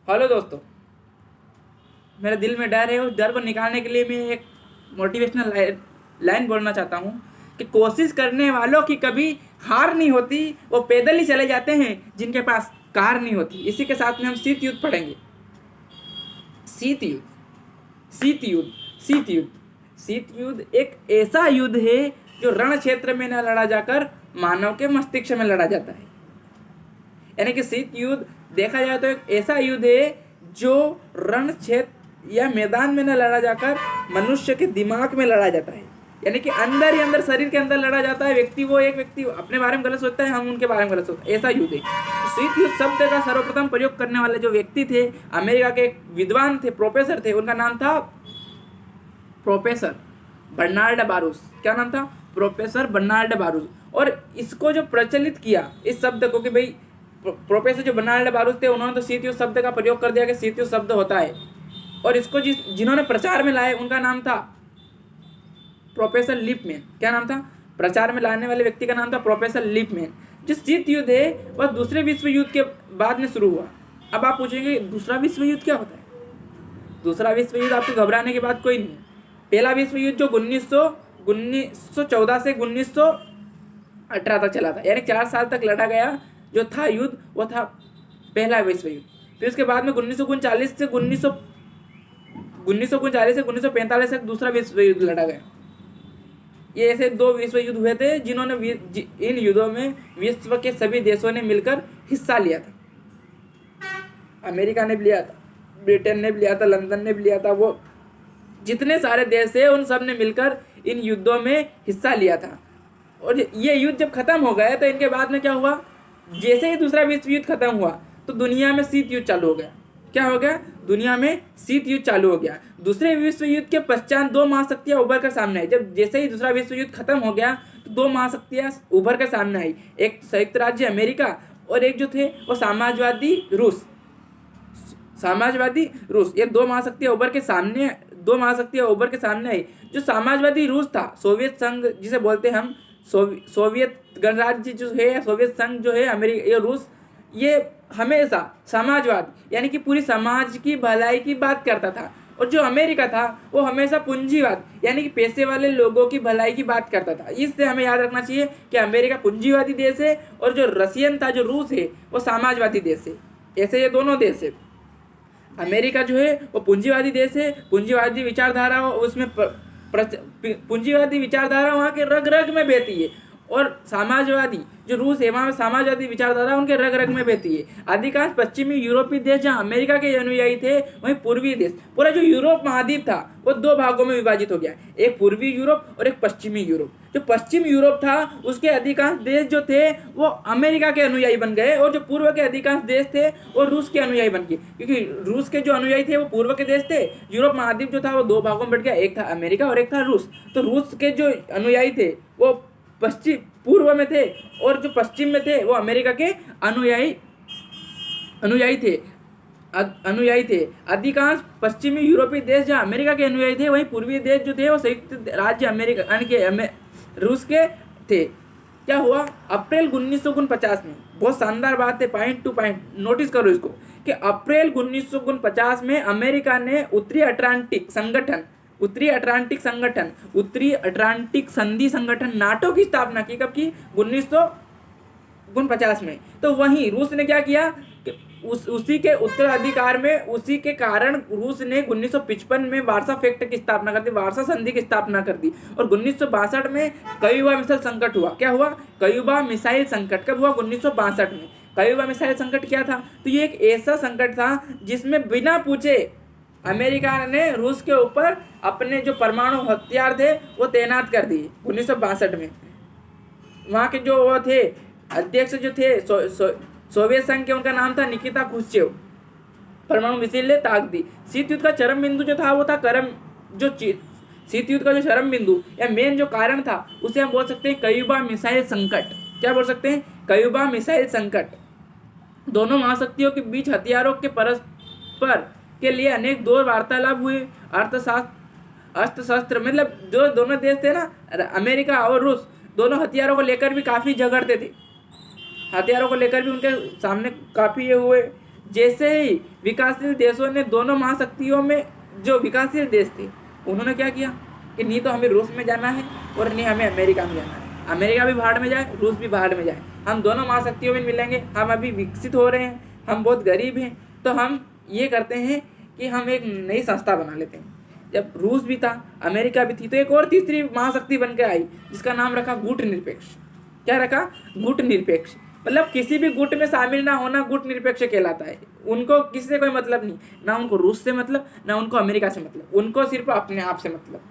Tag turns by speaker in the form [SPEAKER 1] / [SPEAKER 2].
[SPEAKER 1] Hello दोस्तों, मेरे दिल में डर है। उस डर को निकालने के लिए मैं एक मोटिवेशनल लाइन बोलना चाहता हूँ कि कोशिश करने वालों की कभी हार नहीं होती। वो पैदल ही चले जाते हैं जिनके पास कार नहीं होती। इसी के साथ में हम शीत युद्ध पढ़ेंगे। शीत युद्ध, शीत युद्ध, शीत युद्ध। शीत युद्ध एक ऐसा युद्ध है जो रण क्षेत्र में न लड़ा जाकर मानव के मस्तिष्क में लड़ा जाता है। यानी कि शीत युद्ध देखा जाए तो एक ऐसा युद्ध है जो रण क्षेत्र या मैदान में न लड़ा जाकर मनुष्य के दिमाग में लड़ा जाता है। यानी कि अंदर ही अंदर, शरीर के अंदर लड़ा जाता है। एक व्यक्ति अपने बारे में गलत सोचता है, हम उनके बारे में गलत सोचते हैं। ऐसा युद्ध है। तो शीत युद्ध शब्द का सर्वप्रथम प्रयोग करने वाले जो व्यक्ति थे, अमेरिका के एक विद्वान थे, प्रोफेसर थे। उनका नाम था प्रोफेसर बर्नार्ड बारूस। क्या नाम था? Professor Bernard Baruss. और इसको जो प्रचलित किया इस शब्द को, कि भाई प्रोफेसर जो बर्नार्ड बारूस थे, उन्होंने तो शीत युद्ध शब्द का प्रयोग कर दिया कि शीत युद्ध शब्द होता है। और इसको जिन्होंने प्रचार में लाए उनका नाम था प्रोफेसर लिपमैन। क्या नाम था? प्रचार में लाने वाले व्यक्ति का नाम था प्रोफेसर लिपमैन। जो शीत युद्ध है वह दूसरे विश्व युद्ध के बाद में शुरू हुआ। अब आप पूछेंगे दूसरा विश्व युद्ध क्या होता है? दूसरा विश्व युद्ध आपको घबराने की बात कोई नहीं है। पहला विश्व युद्ध जो 1914 से 1918 तक चला था, यानी 4 साल तक लड़ा गया जो था युद्ध, वो था पहला विश्व युद्ध। फिर उसके बाद में 1939 से 1945 तक दूसरा विश्व युद्ध लड़ा गया। ये ऐसे 2 विश्व युद्ध हुए थे जिन्होंने इन युद्धों में विश्व के सभी देशों ने मिलकर हिस्सा लिया था। अमेरिका ने भी लिया था, ब्रिटेन ने भी लिया था, लंदन ने भी लिया था। वो जितने सारे देश है उन सब ने मिलकर इन युद्धों में हिस्सा लिया था। और ये युद्ध जब खत्म हो गया तो इनके बाद में क्या हुआ? जैसे ही दूसरा विश्व युद्ध खत्म हुआ तो दुनिया में शीत युद्ध चालू हो गया। क्या हो गया? दुनिया में शीत युद्ध चालू हो गया। दूसरे विश्व युद्ध के पश्चात 2 महाशक्तियां उभर कर सामने आई। जब जैसे ही दूसरा विश्व युद्ध खत्म हो गया तो 2 महाशक्तियां उभर कर सामने आई। एक संयुक्त राज्य अमेरिका और एक जो थे वो साम्राज्यवादी रूस। ये 2 महाशक्तियां उभर के सामने आई। जो साम्राज्यवादी रूस था, सोवियत संघ जिसे बोलते हैं हम, सोवियत गणराज्य जो है, सोवियत संघ जो है अमेरिका, ये रूस, ये हमेशा समाजवाद यानी कि पूरी समाज की भलाई की बात करता था। और जो अमेरिका था वो हमेशा पूंजीवाद यानी कि पैसे वाले लोगों की भलाई की बात करता था। इससे हमें याद रखना चाहिए कि अमेरिका पूंजीवादी देश है और जो रशियन था, जो रूस है, वो समाजवादी देश है। ऐसे ये दोनों देश है। अमेरिका जो है वो पूंजीवादी देश है, पूंजीवादी विचारधारा उसमें पूंजीवादी विचारधारा वहाँ के रग रग में बहती है। और समाजवादी जो रूस है, वहाँ समाजवादी विचारधारा उनके रग रग में बहती है। अधिकांश पश्चिमी यूरोपीय देश जहाँ अमेरिका के अनुयायी थे, वहीं पूर्वी देश, पूरा जो यूरोप महाद्वीप था वो 2 भागों में विभाजित हो गया, एक पूर्वी यूरोप और एक पश्चिमी यूरोप। जो पश्चिम यूरोप था उसके अधिकांश देश जो थे वो अमेरिका के अनुयायी बन गए, और जो पूर्व के अधिकांश देश थे वो रूस के अनुयायी बन गए। क्योंकि रूस के जो अनुयायी थे वो पूर्व के देश थे। यूरोप महाद्वीप जो था वो 2 भागों में बट गया, एक था अमेरिका और एक था रूस। तो रूस के जो अनुयायी थे वो पश्चिम पूर्व में थे और जो पश्चिम में थे वो अमेरिका के अनुयायी थे। अधिकांश पश्चिमी यूरोपीय देश जहाँ अमेरिका के अनुयायी थे, वहीं पूर्वी देश जो थे वो संयुक्त राज्य अमेरिका यानी कि रूस के थे। क्या हुआ? अप्रैल 1949 में, बहुत शानदार बात है, पॉइंट टू पॉइंट नोटिस करो इसको, कि अप्रैल 1949 में अमेरिका ने उत्तरी अटलांटिक संधि संगठन नाटो की स्थापना की। कब की? 1949 में। तो वहीं रूस ने क्या किया कि उसी के उत्तराधिकार में, उसी के कारण रूस ने 1955 में वार्सा पैक्ट की स्थापना कर दी, वार्सा संधि की स्थापना कर दी। और 1962 में क्यूबा मिसाइल संकट हुआ। क्या हुआ? क्यूबा मिसाइल संकट। कब हुआ? 1962 में। क्यूबा मिसाइल संकट क्या था? तो ये एक ऐसा संकट था जिसमें बिना पूछे अमेरिका ने रूस के ऊपर अपने जो परमाणु हथियार थे वो तैनात कर दिए 1962 में। वहाँ के जो वो थे अध्यक्ष जो थे सोवियत संघ के, उनका नाम था निकिता क्रुश्चेव। परमाणु मिसाइलें ताक दी। शीत युद्ध का चरम बिंदु जो था वो था शीत युद्ध का जो चरम बिंदु या मेन जो कारण था उसे हम बोल सकते हैं क्यूबा मिसाइल संकट। क्या बोल सकते हैं? क्यूबा मिसाइल संकट। दोनों महाशक्तियों के बीच हथियारों के परस्पर के लिए अनेक 2 वार्तालाप हुए। अस्त्र शस्त्र, मतलब जो दोनों देश थे ना, अमेरिका और रूस, दोनों हथियारों को लेकर भी काफ़ी झगड़ते थे। हथियारों को लेकर भी उनके सामने काफ़ी ये हुए जैसे ही विकासशील देशों ने दोनों महाशक्तियों में जो विकासशील देश थे उन्होंने क्या किया कि नहीं तो हमें रूस में जाना है और नहीं हमें अमेरिका में जाना है, अमेरिका भी भाड़ में जाए रूस भी भाड़ में जाए, हम दोनों महाशक्तियों में मिलेंगे, हम अभी विकसित हो रहे हैं, हम बहुत गरीब हैं, तो हम ये करते हैं कि हम एक नई संस्था बना लेते हैं। जब रूस भी था अमेरिका भी थी तो एक और तीसरी महाशक्ति बन के आई जिसका नाम रखा गुट निरपेक्ष। क्या रखा? गुट निरपेक्ष। मतलब किसी भी गुट में शामिल ना होना गुट निरपेक्ष कहलाता है। उनको किसी से कोई मतलब नहीं, ना उनको रूस से मतलब ना उनको अमेरिका से मतलब, उनको सिर्फ अपने आप से मतलब।